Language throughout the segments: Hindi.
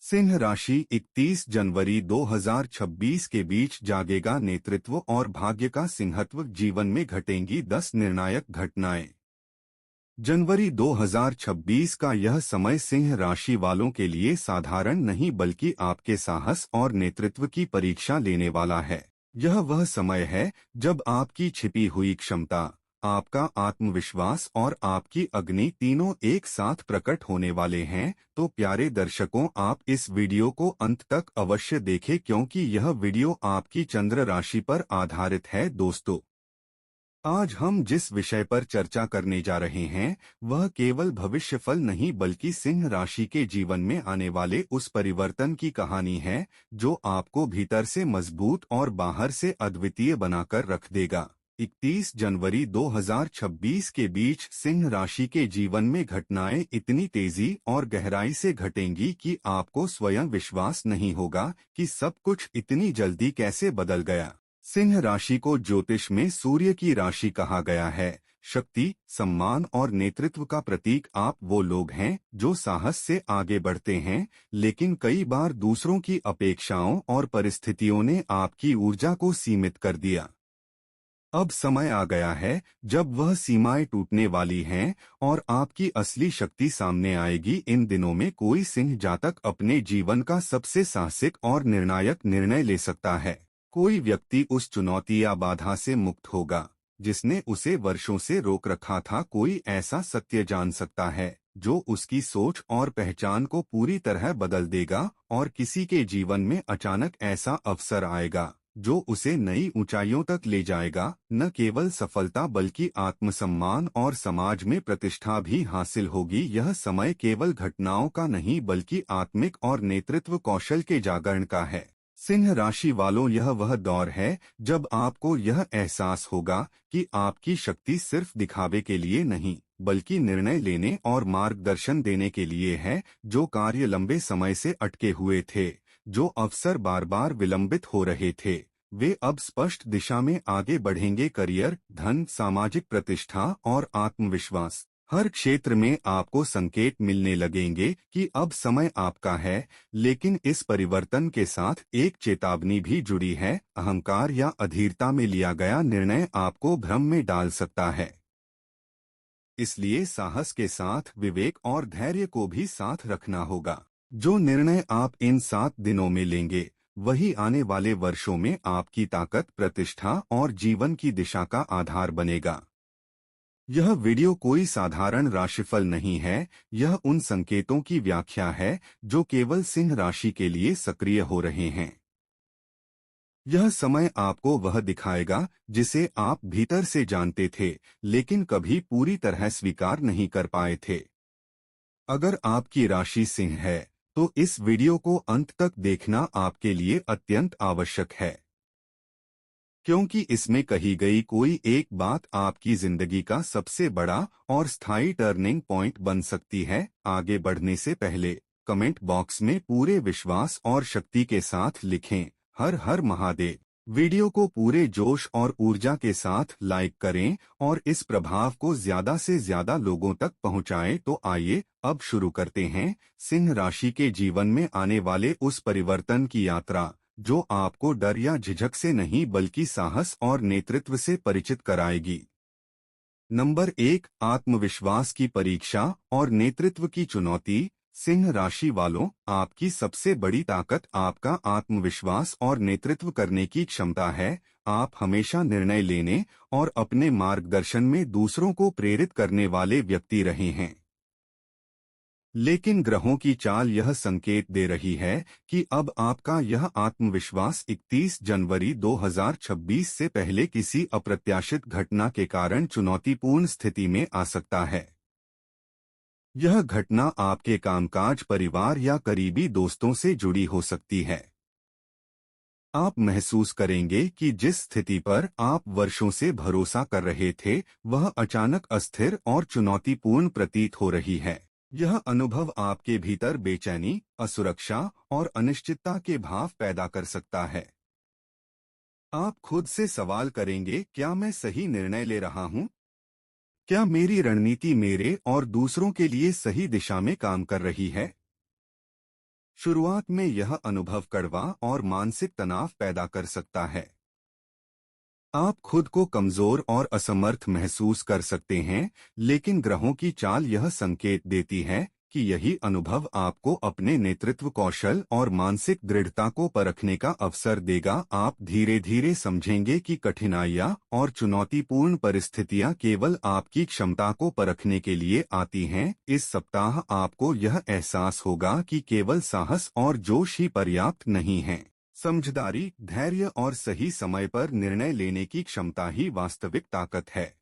सिंह राशि 31 जनवरी 2026 के बीच जागेगा नेतृत्व और भाग्य का सिंहत्व। जीवन में घटेंगी 10 निर्णायक घटनाएं। जनवरी 2026 का यह समय सिंह राशि वालों के लिए साधारण नहीं बल्कि आपके साहस और नेतृत्व की परीक्षा लेने वाला है। यह वह समय है जब आपकी छिपी हुई क्षमता, आपका आत्मविश्वास और आपकी अग्नि तीनों एक साथ प्रकट होने वाले हैं। तो प्यारे दर्शकों, आप इस वीडियो को अंत तक अवश्य देखें क्योंकि यह वीडियो आपकी चंद्र राशि पर आधारित है। दोस्तों, आज हम जिस विषय पर चर्चा करने जा रहे हैं वह केवल भविष्यफल नहीं बल्कि सिंह राशि के जीवन में आने वाले उस परिवर्तन की कहानी है जो आपको भीतर से मजबूत और बाहर से अद्वितीय बनाकर रख देगा। 31 जनवरी 2026 के बीच सिंह राशि के जीवन में घटनाएं इतनी तेजी और गहराई से घटेंगी कि आपको स्वयं विश्वास नहीं होगा कि सब कुछ इतनी जल्दी कैसे बदल गया। सिंह राशि को ज्योतिष में सूर्य की राशि कहा गया है। शक्ति, सम्मान और नेतृत्व का प्रतीक। आप वो लोग हैं जो साहस से आगे बढ़ते हैं, लेकिन कई बार दूसरों की अपेक्षाओं और परिस्थितियों ने आपकी ऊर्जा को सीमित कर दिया। अब समय आ गया है जब वह सीमाएं टूटने वाली हैं और आपकी असली शक्ति सामने आएगी। इन दिनों में कोई सिंह जातक अपने जीवन का सबसे साहसिक और निर्णायक निर्णय ले सकता है। कोई व्यक्ति उस चुनौती या बाधा से मुक्त होगा जिसने उसे वर्षों से रोक रखा था। कोई ऐसा सत्य जान सकता है जो उसकी सोच और पहचान को पूरी तरह बदल देगा, और किसी के जीवन में अचानक ऐसा अवसर आएगा जो उसे नई ऊंचाइयों तक ले जाएगा। न केवल सफलता बल्कि आत्मसम्मान और समाज में प्रतिष्ठा भी हासिल होगी। यह समय केवल घटनाओं का नहीं बल्कि आत्मिक और नेतृत्व कौशल के जागरण का है। सिंह राशि वालों, यह वह दौर है जब आपको यह एहसास होगा कि आपकी शक्ति सिर्फ दिखावे के लिए नहीं बल्कि निर्णय लेने और मार्गदर्शन देने के लिए है। जो कार्य लंबे समय से अटके हुए थे, जो अवसर बार बार विलंबित हो रहे थे, वे अब स्पष्ट दिशा में आगे बढ़ेंगे। करियर, धन, सामाजिक प्रतिष्ठा और आत्मविश्वास, हर क्षेत्र में आपको संकेत मिलने लगेंगे कि अब समय आपका है। लेकिन इस परिवर्तन के साथ एक चेतावनी भी जुड़ी है। अहंकार या अधीरता में लिया गया निर्णय आपको भ्रम में डाल सकता है। इसलिए साहस के साथ विवेक और धैर्य को भी साथ रखना होगा। जो निर्णय आप इन 7 दिनों में लेंगे वही आने वाले वर्षों में आपकी ताकत, प्रतिष्ठा और जीवन की दिशा का आधार बनेगा। यह वीडियो कोई साधारण राशिफल नहीं है, यह उन संकेतों की व्याख्या है जो केवल सिंह राशि के लिए सक्रिय हो रहे हैं। यह समय आपको वह दिखाएगा जिसे आप भीतर से जानते थे लेकिन कभी पूरी तरह स्वीकार नहीं कर पाए थे। अगर आपकी राशि सिंह है तो इस वीडियो को अंत तक देखना आपके लिए अत्यंत आवश्यक है, क्योंकि इसमें कही गई कोई एक बात आपकी जिंदगी का सबसे बड़ा और स्थायी टर्निंग पॉइंट बन सकती है। आगे बढ़ने से पहले कमेंट बॉक्स में पूरे विश्वास और शक्ति के साथ लिखें, हर हर महादेव। वीडियो को पूरे जोश और ऊर्जा के साथ लाइक करें और इस प्रभाव को ज्यादा से ज्यादा लोगों तक पहुंचाएं। तो आइए अब शुरू करते हैं सिंह राशि के जीवन में आने वाले उस परिवर्तन की यात्रा जो आपको डर या झिझक से नहीं बल्कि साहस और नेतृत्व से परिचित कराएगी। नंबर 1, आत्मविश्वास की परीक्षा और नेतृत्व की चुनौती। सिंह राशि वालों, आपकी सबसे बड़ी ताकत आपका आत्मविश्वास और नेतृत्व करने की क्षमता है। आप हमेशा निर्णय लेने और अपने मार्गदर्शन में दूसरों को प्रेरित करने वाले व्यक्ति रहे हैं। लेकिन ग्रहों की चाल यह संकेत दे रही है कि अब आपका यह आत्मविश्वास 31 जनवरी 2026 से पहले किसी अप्रत्याशित घटना के कारण चुनौतीपूर्ण स्थिति में आ सकता है। यह घटना आपके कामकाज, परिवार या करीबी दोस्तों से जुड़ी हो सकती है। आप महसूस करेंगे कि जिस स्थिति पर आप वर्षों से भरोसा कर रहे थे वह अचानक अस्थिर और चुनौतीपूर्ण प्रतीत हो रही है। यह अनुभव आपके भीतर बेचैनी, असुरक्षा और अनिश्चितता के भाव पैदा कर सकता है। आप खुद से सवाल करेंगे, क्या मैं सही निर्णय ले रहा हूँ? क्या मेरी रणनीति मेरे और दूसरों के लिए सही दिशा में काम कर रही है? शुरुआत में यह अनुभव कड़वा और मानसिक तनाव पैदा कर सकता है। आप खुद को कमजोर और असमर्थ महसूस कर सकते हैं, लेकिन ग्रहों की चाल यह संकेत देती है कि यही अनुभव आपको अपने नेतृत्व कौशल और मानसिक दृढ़ता को परखने का अवसर देगा। आप धीरे धीरे समझेंगे कि कठिनाइयां और चुनौतीपूर्ण परिस्थितियां केवल आपकी क्षमता को परखने के लिए आती हैं। इस सप्ताह आपको यह एहसास होगा कि केवल साहस और जोश ही पर्याप्त नहीं है। समझदारी, धैर्य और सही समय पर निर्णय लेने की क्षमता ही वास्तविक ताकत है।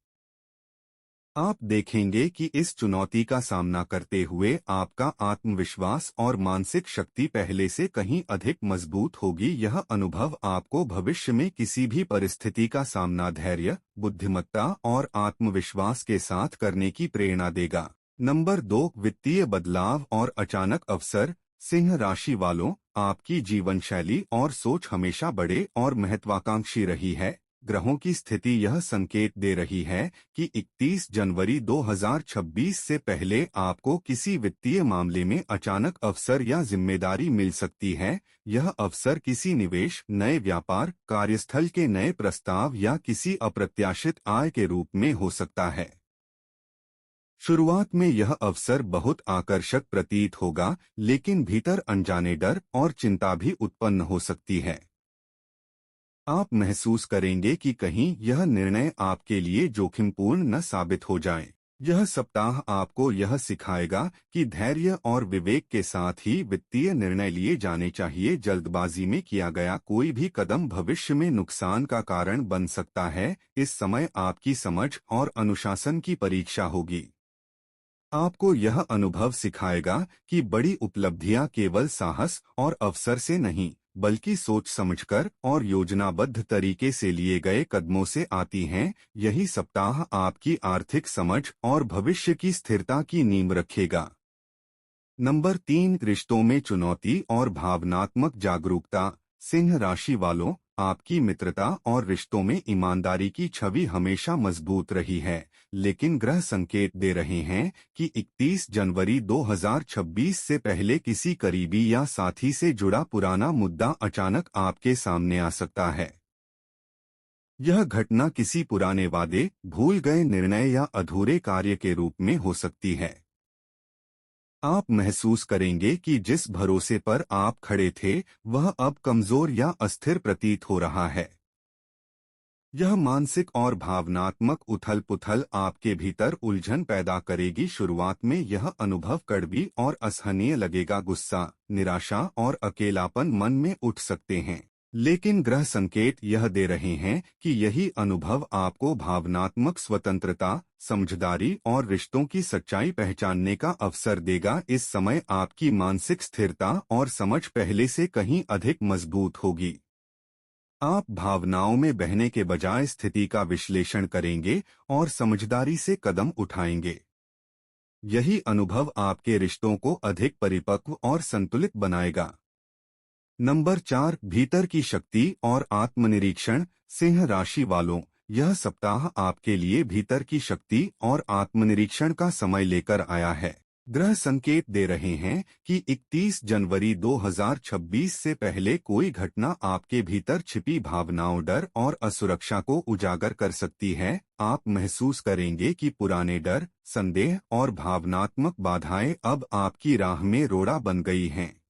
आप देखेंगे कि इस चुनौती का सामना करते हुए आपका आत्मविश्वास और मानसिक शक्ति पहले से कहीं अधिक मजबूत होगी। यह अनुभव आपको भविष्य में किसी भी परिस्थिति का सामना धैर्य, बुद्धिमत्ता और आत्मविश्वास के साथ करने की प्रेरणा देगा। नंबर 2, वित्तीय बदलाव और अचानक अवसर। सिंह राशि वालों, आपकी जीवन शैली और सोच हमेशा बड़े और महत्वाकांक्षी रही है। ग्रहों की स्थिति यह संकेत दे रही है कि 31 जनवरी 2026 से पहले आपको किसी वित्तीय मामले में अचानक अवसर या जिम्मेदारी मिल सकती है। यह अवसर किसी निवेश, नए व्यापार, कार्यस्थल के नए प्रस्ताव या किसी अप्रत्याशित आय के रूप में हो सकता है। शुरुआत में यह अवसर बहुत आकर्षक प्रतीत होगा, लेकिन भीतर अनजाने डर और चिंता भी उत्पन्न हो सकती है। आप महसूस करेंगे कि कहीं यह निर्णय आपके लिए जोखिमपूर्ण न साबित हो जाए। यह सप्ताह आपको यह सिखाएगा कि धैर्य और विवेक के साथ ही वित्तीय निर्णय लिए जाने चाहिए। जल्दबाजी में किया गया कोई भी कदम भविष्य में नुकसान का कारण बन सकता है। इस समय आपकी समझ और अनुशासन की परीक्षा होगी। आपको यह अनुभव सिखाएगा कि बड़ी उपलब्धियां केवल साहस और अवसर से नहीं, बल्कि सोच समझकर और योजनाबद्ध तरीके से लिए गए कदमों से आती हैं। यही सप्ताह आपकी आर्थिक समझ और भविष्य की स्थिरता की नींव रखेगा। नंबर 3, रिश्तों में चुनौती और भावनात्मक जागरूकता। सिंह राशि वालों, आपकी मित्रता और रिश्तों में ईमानदारी की छवि हमेशा मजबूत रही है, लेकिन ग्रह संकेत दे रहे हैं कि 31 जनवरी 2026 से पहले किसी करीबी या साथी से जुड़ा पुराना मुद्दा अचानक आपके सामने आ सकता है। यह घटना किसी पुराने वादे, भूल गए निर्णय या अधूरे कार्य के रूप में हो सकती है। आप महसूस करेंगे कि जिस भरोसे पर आप खड़े थे, वह अब कमजोर या अस्थिर प्रतीत हो रहा है। यह मानसिक और भावनात्मक उथल-पुथल आपके भीतर उलझन पैदा करेगी। शुरुआत में यह अनुभव कड़वी और असहनीय लगेगा। गुस्सा, निराशा और अकेलापन मन में उठ सकते हैं, लेकिन ग्रह संकेत यह दे रहे हैं कि यही अनुभव आपको भावनात्मक स्वतंत्रता, समझदारी और रिश्तों की सच्चाई पहचानने का अवसर देगा। इस समय आपकी मानसिक स्थिरता और समझ पहले से कहीं अधिक मजबूत होगी। आप भावनाओं में बहने के बजाय स्थिति का विश्लेषण करेंगे और समझदारी से कदम उठाएंगे। यही अनुभव आपके रिश्तों को अधिक परिपक्व और संतुलित बनाएगा। नंबर 4, भीतर की शक्ति और आत्मनिरीक्षण। सिंह राशि वालों, यह सप्ताह आपके लिए भीतर की शक्ति और आत्मनिरीक्षण का समय लेकर आया है। ग्रह संकेत दे रहे हैं कि 31 जनवरी 2026 से पहले कोई घटना आपके भीतर छिपी भावनाओं, डर और असुरक्षा को उजागर कर सकती है। आप महसूस करेंगे कि पुराने डर, संदेह और भावनात्मक बाधाएं अब आपकी राह में रोड़ा बन गई हैं।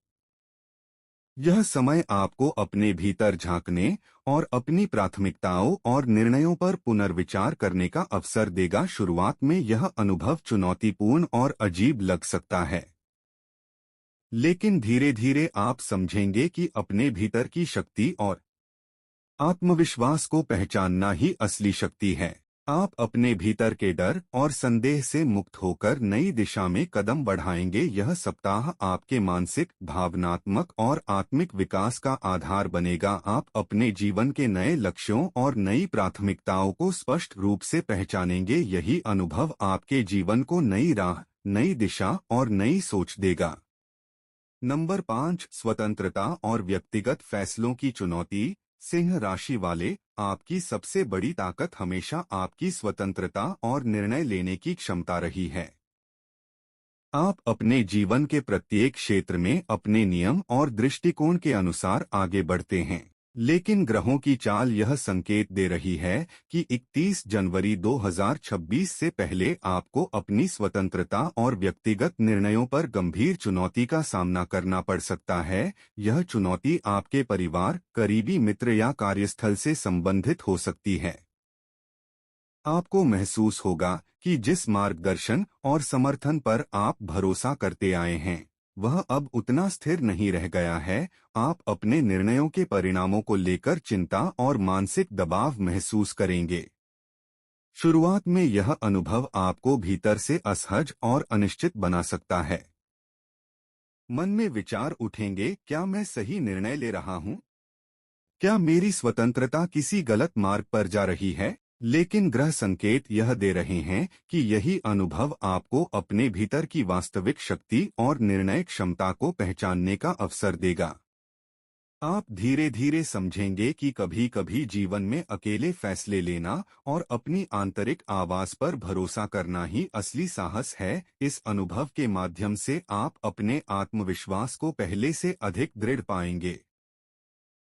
यह समय आपको अपने भीतर झांकने और अपनी प्राथमिकताओं और निर्णयों पर पुनर्विचार करने का अवसर देगा। शुरुआत में यह अनुभव चुनौतीपूर्ण और अजीब लग सकता है, लेकिन धीरे धीरे आप समझेंगे कि अपने भीतर की शक्ति और आत्मविश्वास को पहचानना ही असली शक्ति है। आप अपने भीतर के डर और संदेह से मुक्त होकर नई दिशा में कदम बढ़ाएंगे। यह सप्ताह आपके मानसिक, भावनात्मक और आत्मिक विकास का आधार बनेगा। आप अपने जीवन के नए लक्ष्यों और नई प्राथमिकताओं को स्पष्ट रूप से पहचानेंगे। यही अनुभव आपके जीवन को नई राह, नई दिशा और नई सोच देगा। नंबर 5, स्वतंत्रता और व्यक्तिगत फैसलों की चुनौती। सिंह राशि वाले, आपकी सबसे बड़ी ताकत हमेशा आपकी स्वतंत्रता और निर्णय लेने की क्षमता रही है। आप अपने जीवन के प्रत्येक क्षेत्र में अपने नियम और दृष्टिकोण के अनुसार आगे बढ़ते हैं, लेकिन ग्रहों की चाल यह संकेत दे रही है कि 31 जनवरी 2026 से पहले आपको अपनी स्वतंत्रता और व्यक्तिगत निर्णयों पर गंभीर चुनौती का सामना करना पड़ सकता है। यह चुनौती आपके परिवार, करीबी मित्र या कार्यस्थल से संबंधित हो सकती है। आपको महसूस होगा कि जिस मार्गदर्शन और समर्थन पर आप भरोसा करते आए हैं, वह अब उतना स्थिर नहीं रह गया है। आप अपने निर्णयों के परिणामों को लेकर चिंता और मानसिक दबाव महसूस करेंगे। शुरुआत में यह अनुभव आपको भीतर से असहज और अनिश्चित बना सकता है। मन में विचार उठेंगे, क्या मैं सही निर्णय ले रहा हूँ? क्या मेरी स्वतंत्रता किसी गलत मार्ग पर जा रही है? लेकिन ग्रह संकेत यह दे रहे हैं कि यही अनुभव आपको अपने भीतर की वास्तविक शक्ति और निर्णय क्षमता को पहचानने का अवसर देगा। आप धीरे धीरे समझेंगे कि कभी कभी जीवन में अकेले फैसले लेना और अपनी आंतरिक आवाज पर भरोसा करना ही असली साहस है। इस अनुभव के माध्यम से आप अपने आत्मविश्वास को पहले से अधिक दृढ़ पाएंगे।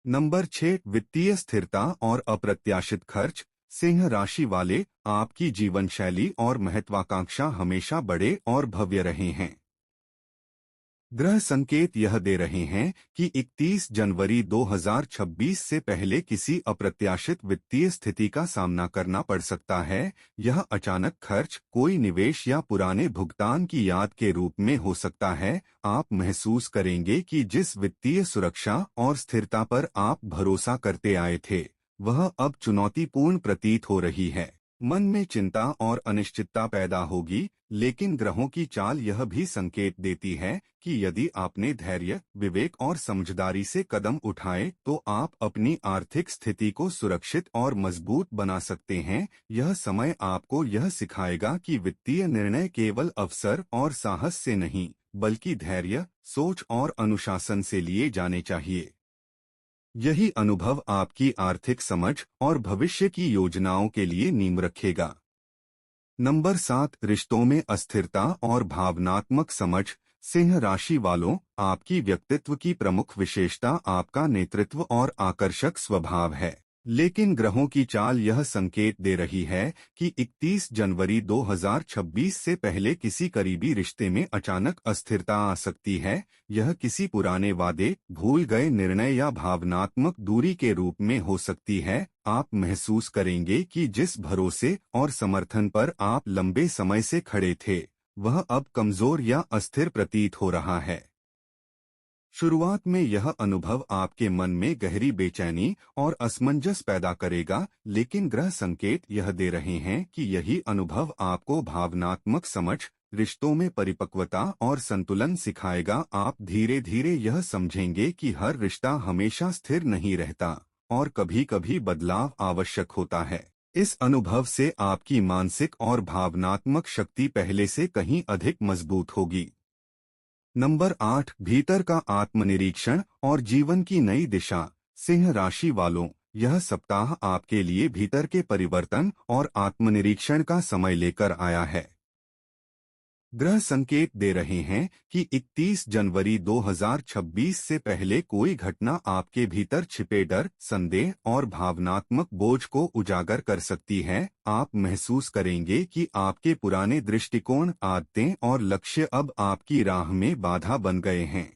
नंबर 6, वित्तीय स्थिरता और अप्रत्याशित खर्च। सिंह राशि वाले, आपकी जीवन शैली और महत्वाकांक्षा हमेशा बड़े और भव्य रहे हैं। ग्रह संकेत यह दे रहे हैं कि 31 जनवरी 2026 से पहले किसी अप्रत्याशित वित्तीय स्थिति का सामना करना पड़ सकता है। यह अचानक खर्च, कोई निवेश या पुराने भुगतान की याद के रूप में हो सकता है। आप महसूस करेंगे कि जिस वित्तीय सुरक्षा और स्थिरता पर आप भरोसा करते आए थे, वह अब चुनौतीपूर्ण प्रतीत हो रही है। मन में चिंता और अनिश्चितता पैदा होगी, लेकिन ग्रहों की चाल यह भी संकेत देती है कि यदि आपने धैर्य, विवेक और समझदारी से कदम उठाए तो आप अपनी आर्थिक स्थिति को सुरक्षित और मजबूत बना सकते हैं। यह समय आपको यह सिखाएगा कि वित्तीय निर्णय केवल अवसर और साहस से नहीं, बल्कि धैर्य, सोच और अनुशासन से लिए जाने चाहिए। यही अनुभव आपकी आर्थिक समझ और भविष्य की योजनाओं के लिए नींव रखेगा। नंबर 7, रिश्तों में अस्थिरता और भावनात्मक समझ। सिंह राशि वालों, आपकी व्यक्तित्व की प्रमुख विशेषता आपका नेतृत्व और आकर्षक स्वभाव है, लेकिन ग्रहों की चाल यह संकेत दे रही है कि 31 जनवरी 2026 से पहले किसी करीबी रिश्ते में अचानक अस्थिरता आ सकती है। यह किसी पुराने वादे, भूल गए निर्णय या भावनात्मक दूरी के रूप में हो सकती है। आप महसूस करेंगे कि जिस भरोसे और समर्थन पर आप लंबे समय से खड़े थे, वह अब कमजोर या अस्थिर प्रतीत हो रहा है। शुरुआत में यह अनुभव आपके मन में गहरी बेचैनी और असमंजस पैदा करेगा, लेकिन ग्रह संकेत यह दे रहे हैं कि यही अनुभव आपको भावनात्मक समझ, रिश्तों में परिपक्वता और संतुलन सिखाएगा। आप धीरे धीरे यह समझेंगे कि हर रिश्ता हमेशा स्थिर नहीं रहता और कभी कभी बदलाव आवश्यक होता है। इस अनुभव से आपकी मानसिक और भावनात्मक शक्ति पहले से कहीं अधिक मजबूत होगी। नंबर 8, भीतर का आत्मनिरीक्षण और जीवन की नई दिशा। सिंह राशि वालों, यह सप्ताह आपके लिए भीतर के परिवर्तन और आत्मनिरीक्षण का समय लेकर आया है। ग्रह संकेत दे रहे हैं कि 31 जनवरी 2026 से पहले कोई घटना आपके भीतर छिपे डर, संदेह और भावनात्मक बोझ को उजागर कर सकती है। आप महसूस करेंगे कि आपके पुराने दृष्टिकोण, आदतें और लक्ष्य अब आपकी राह में बाधा बन गए हैं।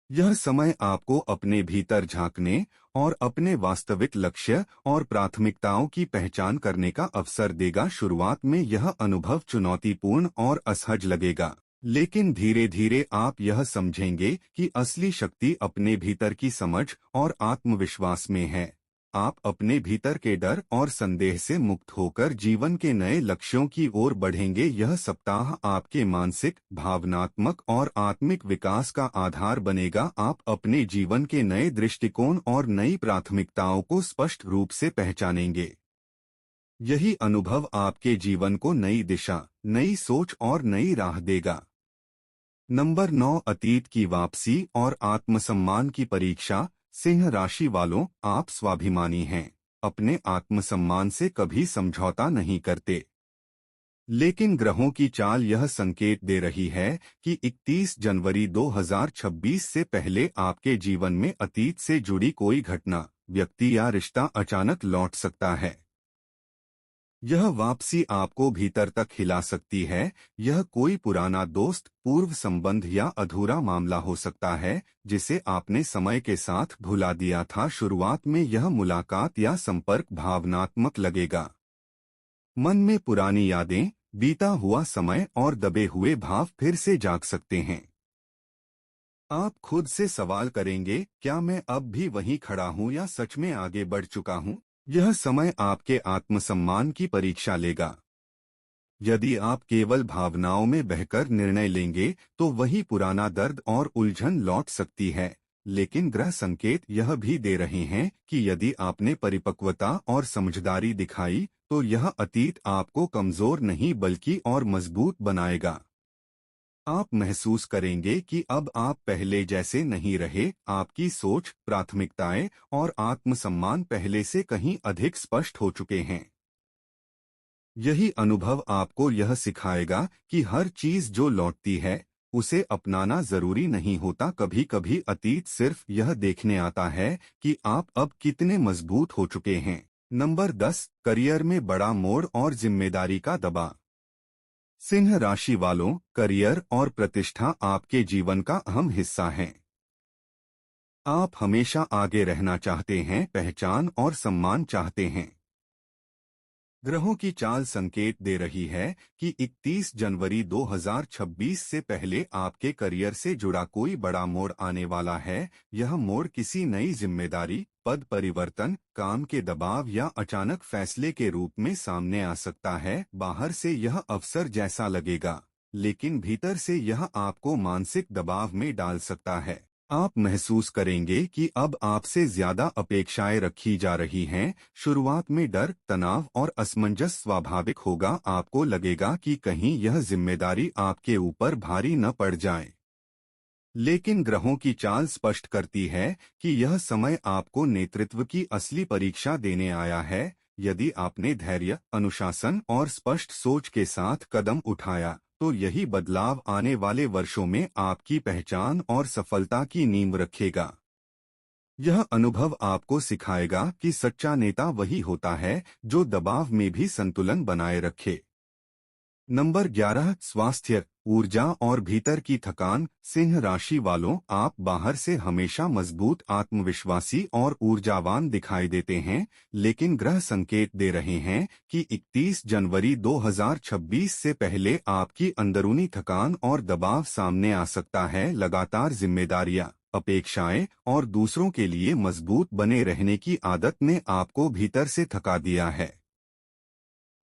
यह समय आपको अपने भीतर झांकने और अपने वास्तविक लक्ष्य और प्राथमिकताओं की पहचान करने का अवसर देगा। शुरुआत में यह अनुभव चुनौतीपूर्ण और असहज लगेगा, लेकिन धीरे धीरे आप यह समझेंगे कि असली शक्ति अपने भीतर की समझ और आत्मविश्वास में है। आप अपने भीतर के डर और संदेह से मुक्त होकर जीवन के नए लक्ष्यों की ओर बढ़ेंगे। यह सप्ताह आपके मानसिक, भावनात्मक और आत्मिक विकास का आधार बनेगा। आप अपने जीवन के नए दृष्टिकोण और नई प्राथमिकताओं को स्पष्ट रूप से पहचानेंगे। यही अनुभव आपके जीवन को नई दिशा, नई सोच और नई राह देगा। नंबर 9, अतीत की वापसी और आत्मसम्मान की परीक्षा। सिंह राशि वालों, आप स्वाभिमानी हैं, अपने आत्मसम्मान से कभी समझौता नहीं करते। लेकिन ग्रहों की चाल यह संकेत दे रही है कि 31 जनवरी 2026 से पहले आपके जीवन में अतीत से जुड़ी कोई घटना, व्यक्ति या रिश्ता अचानक लौट सकता है। यह वापसी आपको भीतर तक हिला सकती है। यह कोई पुराना दोस्त, पूर्व संबंध या अधूरा मामला हो सकता है जिसे आपने समय के साथ भुला दिया था। शुरुआत में यह मुलाकात या संपर्क भावनात्मक लगेगा। मन में पुरानी यादें, बीता हुआ समय और दबे हुए भाव फिर से जाग सकते हैं। आप खुद से सवाल करेंगे, क्या मैं अब भी वहीं खड़ा हूं या सच में आगे बढ़ चुका हूं? यह समय आपके आत्मसम्मान की परीक्षा लेगा। यदि आप केवल भावनाओं में बहकर निर्णय लेंगे तो वही पुराना दर्द और उलझन लौट सकती है। लेकिन ग्रह संकेत यह भी दे रहे हैं कि यदि आपने परिपक्वता और समझदारी दिखाई तो यह अतीत आपको कमजोर नहीं बल्कि और मजबूत बनाएगा। आप महसूस करेंगे कि अब आप पहले जैसे नहीं रहे। आपकी सोच, प्राथमिकताएं और आत्मसम्मान पहले से कहीं अधिक स्पष्ट हो चुके हैं। यही अनुभव आपको यह सिखाएगा कि हर चीज जो लौटती है उसे अपनाना जरूरी नहीं होता। कभी कभी अतीत सिर्फ यह देखने आता है कि आप अब कितने मजबूत हो चुके हैं। नंबर 10, करियर में बड़ा मोड़ और जिम्मेदारी का दबाव। सिंह राशि वालों, करियर और प्रतिष्ठा आपके जीवन का अहम हिस्सा है। आप हमेशा आगे रहना चाहते हैं, पहचान और सम्मान चाहते हैं। ग्रहों की चाल संकेत दे रही है कि 31 जनवरी 2026 से पहले आपके करियर से जुड़ा कोई बड़ा मोड़ आने वाला है। यह मोड़ किसी नई जिम्मेदारी, पद परिवर्तन, काम के दबाव या अचानक फैसले के रूप में सामने आ सकता है। बाहर से यह अवसर जैसा लगेगा, लेकिन भीतर से यह आपको मानसिक दबाव में डाल सकता है। आप महसूस करेंगे कि अब आपसे ज्यादा अपेक्षाएं रखी जा रही हैं। शुरुआत में डर, तनाव और असमंजस स्वाभाविक होगा। आपको लगेगा कि कहीं यह जिम्मेदारी आपके ऊपर भारी न पड़ जाए। लेकिन ग्रहों की चाल स्पष्ट करती है कि यह समय आपको नेतृत्व की असली परीक्षा देने आया है। यदि आपने धैर्य, अनुशासन और स्पष्ट सोच के साथ कदम उठाया तो यही बदलाव आने वाले वर्षों में आपकी पहचान और सफलता की नींव रखेगा। यह अनुभव आपको सिखाएगा कि सच्चा नेता वही होता है जो दबाव में भी संतुलन बनाए रखे। नंबर 11, स्वास्थ्य, ऊर्जा और भीतर की थकान। सिंह राशि वालों, आप बाहर से हमेशा मजबूत, आत्मविश्वासी और ऊर्जावान दिखाई देते हैं, लेकिन ग्रह संकेत दे रहे हैं कि 31 जनवरी 2026 से पहले आपकी अंदरूनी थकान और दबाव सामने आ सकता है। लगातार जिम्मेदारियां, अपेक्षाएं और दूसरों के लिए मजबूत बने रहने की आदत ने आपको भीतर से थका दिया है।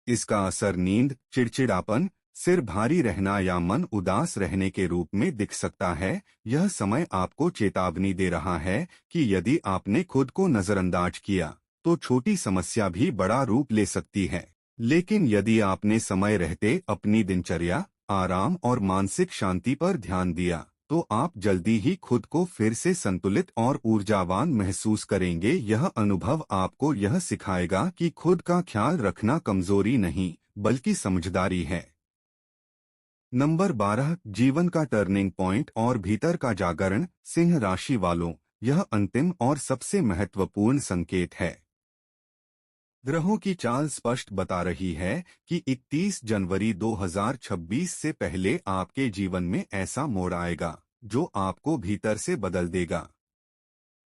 इसका असर नींद, चिड़चिड़ापन, सिर भारी रहना या मन उदास रहने के रूप में दिख सकता है। यह समय आपको चेतावनी दे रहा है कि यदि आपने खुद को नजरअंदाज किया तो छोटी समस्या भी बड़ा रूप ले सकती है। लेकिन यदि आपने समय रहते अपनी दिनचर्या, आराम और मानसिक शांति पर ध्यान दिया तो आप जल्दी ही खुद को फिर से संतुलित और ऊर्जावान महसूस करेंगे। यह अनुभव आपको यह सिखाएगा कि खुद का ख्याल रखना कमजोरी नहीं बल्कि समझदारी है। नंबर 12, जीवन का टर्निंग पॉइंट और भीतर का जागरण। सिंह राशि वालों, यह अंतिम और सबसे महत्वपूर्ण संकेत है। ग्रहों की चाल स्पष्ट बता रही है कि 31 जनवरी 2026 से पहले आपके जीवन में ऐसा मोड़ आएगा जो आपको भीतर से बदल देगा।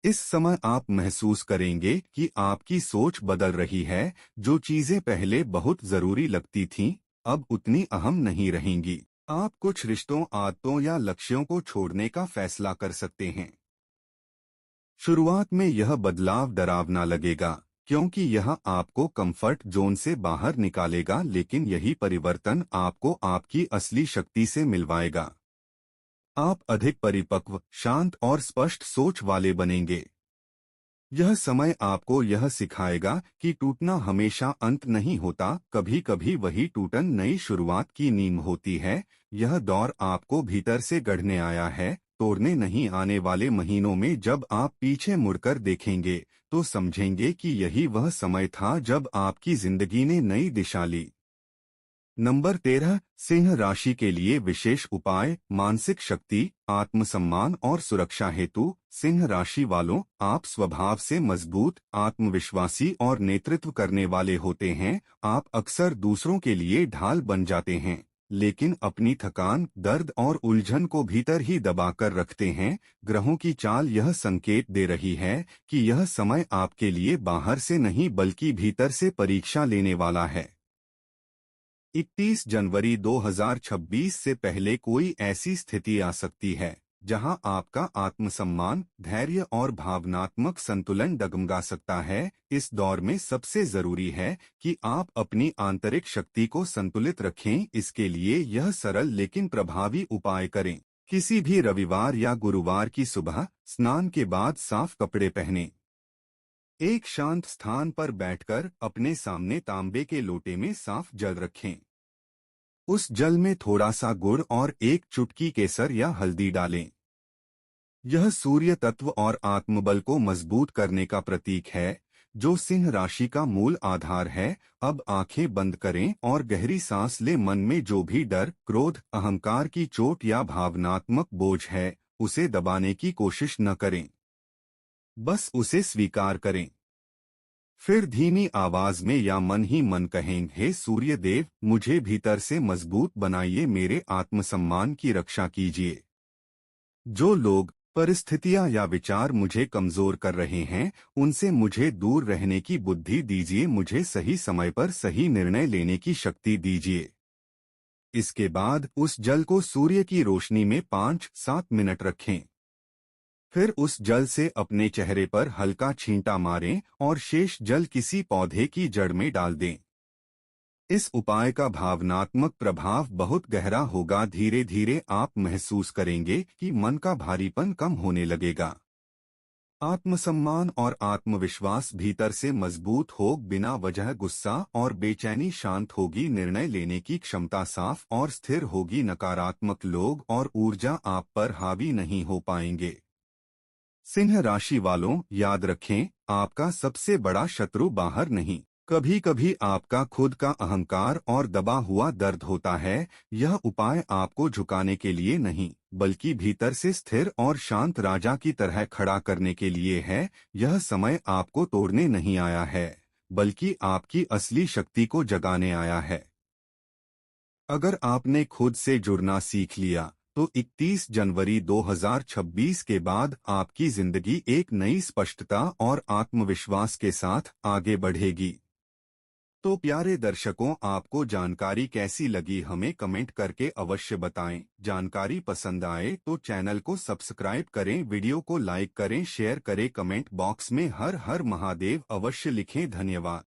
इस समय आप महसूस करेंगे कि आपकी सोच बदल रही है। जो चीजें पहले बहुत जरूरी लगती थीं, अब उतनी अहम नहीं रहेंगी। आप कुछ रिश्तों, आदतों या लक्ष्यों को छोड़ने का फैसला कर सकते हैं। शुरुआत में यह बदलाव डरावना लगेगा क्योंकि यह आपको कंफर्ट जोन से बाहर निकालेगा, लेकिन यही परिवर्तन आपको आपकी असली शक्ति से मिलवाएगा। आप अधिक परिपक्व, शांत और स्पष्ट सोच वाले बनेंगे। यह समय आपको यह सिखाएगा कि टूटना हमेशा अंत नहीं होता। कभी कभी वही टूटन नई शुरुआत की नींव होती है। यह दौर आपको भीतर से गढ़ने आया है, तोड़ने नहीं। आने वाले महीनों में जब आप पीछे मुड़कर देखेंगे तो समझेंगे कि यही वह समय था जब आपकी जिंदगी ने नई दिशा ली। नंबर 13, सिंह राशि के लिए विशेष उपाय। मानसिक शक्ति, आत्मसम्मान और सुरक्षा हेतु। सिंह राशि वालों, आप स्वभाव से मजबूत, आत्मविश्वासी और नेतृत्व करने वाले होते हैं। आप अक्सर दूसरों के लिए ढाल बन जाते हैं, लेकिन अपनी थकान, दर्द और उलझन को भीतर ही दबाकर रखते हैं। ग्रहों की चाल यह संकेत दे रही है कि यह समय आपके लिए बाहर से नहीं बल्कि भीतर से परीक्षा लेने वाला है। 31 जनवरी 2026 से पहले कोई ऐसी स्थिति आ सकती है जहां आपका आत्मसम्मान, धैर्य और भावनात्मक संतुलन डगमगा सकता है। इस दौर में सबसे जरूरी है कि आप अपनी आंतरिक शक्ति को संतुलित रखें। इसके लिए यह सरल लेकिन प्रभावी उपाय करें। किसी भी रविवार या गुरुवार की सुबह स्नान के बाद साफ कपड़े पहनें। एक शांत स्थान पर बैठकर अपने सामने तांबे के लोटे में साफ जल रखें। उस जल में थोड़ा सा गुड़ और एक चुटकी केसर या हल्दी डालें। यह सूर्य तत्व और आत्मबल को मजबूत करने का प्रतीक है, जो सिंह राशि का मूल आधार है। अब आंखें बंद करें और गहरी सांस लें। मन में जो भी डर, क्रोध, अहंकार की चोट या भावनात्मक बोझ है, उसे दबाने की कोशिश न करें। बस उसे स्वीकार करें। फिर धीमी आवाज में या मन ही मन कहें, हे सूर्य देव, मुझे भीतर से मजबूत बनाइए, मेरे आत्मसम्मान की रक्षा कीजिए। जो लोग, परिस्थितियां या विचार मुझे कमजोर कर रहे हैं, उनसे मुझे दूर रहने की बुद्धि दीजिए। मुझे सही समय पर सही निर्णय लेने की शक्ति दीजिए। इसके बाद उस जल को सूर्य की रोशनी में 5-7 मिनट रखें। फिर उस जल से अपने चेहरे पर हल्का छींटा मारें और शेष जल किसी पौधे की जड़ में डाल दें। इस उपाय का भावनात्मक प्रभाव बहुत गहरा होगा। धीरे धीरे आप महसूस करेंगे कि मन का भारीपन कम होने लगेगा। आत्मसम्मान और आत्मविश्वास भीतर से मजबूत हो। बिना वजह गुस्सा और बेचैनी शांत होगी। निर्णय लेने की क्षमता साफ और स्थिर होगी। नकारात्मक लोग और ऊर्जा आप पर हावी नहीं हो पाएंगे। सिंह राशि वालों, याद रखें, आपका सबसे बड़ा शत्रु बाहर नहीं, कभी कभी आपका खुद का अहंकार और दबा हुआ दर्द होता है। यह उपाय आपको झुकाने के लिए नहीं, बल्कि भीतर से स्थिर और शांत राजा की तरह खड़ा करने के लिए है। यह समय आपको तोड़ने नहीं आया है, बल्कि आपकी असली शक्ति को जगाने आया है। अगर आपने खुद से जुड़ना सीख लिया, तो 31 जनवरी 2026 के बाद आपकी जिंदगी एक नई स्पष्टता और आत्मविश्वास के साथ आगे बढ़ेगी। तो प्यारे दर्शकों, आपको जानकारी कैसी लगी हमें कमेंट करके अवश्य बताएं। जानकारी पसंद आए तो चैनल को सब्सक्राइब करें, वीडियो को लाइक करें, शेयर करें, कमेंट बॉक्स में हर हर महादेव अवश्य लिखें। धन्यवाद।